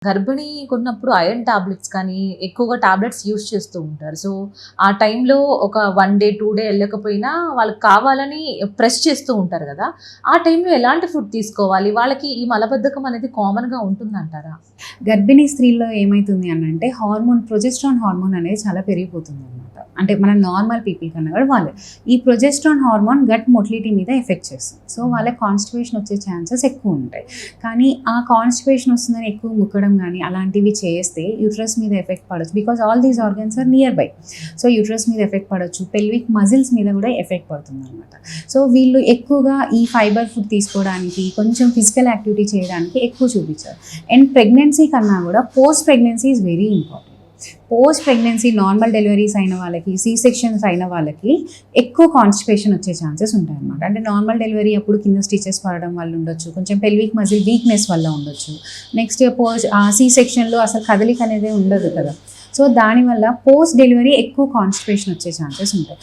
గర్భిణీగా ఉన్నప్పుడు iron tablets కానీ, ఎక్కువగా టాబ్లెట్స్ యూజ్ చేస్తూ ఉంటారు. సో, ఆ టైంలో ఒక 1 డే, 2 డే ఎళ్ళకపోయినా వాళ్ళకి కావాలని ప్రెస్ చేస్తూ ఉంటారు గదా! ఆ టైంలో ఎలాంటి ఫుడ్ తీసుకోవాలి? వాళ్ళకి ఈ మలబద్ధకం అనేది కామన్‌గా ఉంటుందంటారా? గర్భిణీ స్త్రీల్లో ఏమైతుంది అనంటే ప్రొజెస్ట్రాన్ హార్మోన్ అనేది చాలా పెరిగిపోతుందనమాట. అంటే మన నార్మల్ పీపుల్ కన్నా కూడా వాళ్ళే. ఈ ప్రొజెస్ట్రాన్ హార్మోన్ గట్ మొటిలిటీ మీద ఎఫెక్ట్ చేస్తుంది. సో, వాళ్ళకి కాన్‌స్టిపేషన్ వచ్చే ఛాన్సెస్ ఎక్కువుంటాయి. కానీ ఆ కాన్‌స్టిపేషన్ వస్తుందని ఎక్కువ ముక్కడం గానీ, అలాంటివి చేస్తే యూట్రస్ మీద ఎఫెక్ట్ పడొచ్చు. Because all these organs are nearby. So, uterus మీద ఎఫెక్ట్ పడొచ్చు. పెల్విక్ మజిల్స్ మీద కూడా ఎఫెక్ట్ పడుతుందనమాట. సో, వీళ్ళు ఎక్కువగా ఈ ఫైబర్ ఫుడ్ తీసుకోవడానికి, కొంచెం ఫిజికల్ యాక్టివిటీ చేయడానికి ఎక్కువ చూపించారు. అండ్ ప్రెగ్నెన్సీ కన్నా కూడా post pregnancy is very important. Post pregnancy normal deliveries అయిన వాళ్ళకి, సి సెక్షన్స్ అయిన వాళ్ళకి ఎక్కువ కాన్స్టిపేషన్ వచ్చే ఛాన్సెస్ ఉంటాయన్నమాట. అంటే నార్మల్ డెలివరీ అప్పుడు కింద స్టిచెస్ పడడం వల్ల ఉండొచ్చు, కొంచెం పెల్విక్ మజిల్ వీక్నెస్ వల్ల ఉండొచ్చు. నెక్స్ట్ సి సెక్షన్లో అసలు కదలిక అనేది ఉండదు కదా. సో, దానివల్ల పోస్ట్ డెలివరీ ఎక్కువ కాన్స్టిపేషన్ వచ్చే ఛాన్సెస్ ఉంటాయి.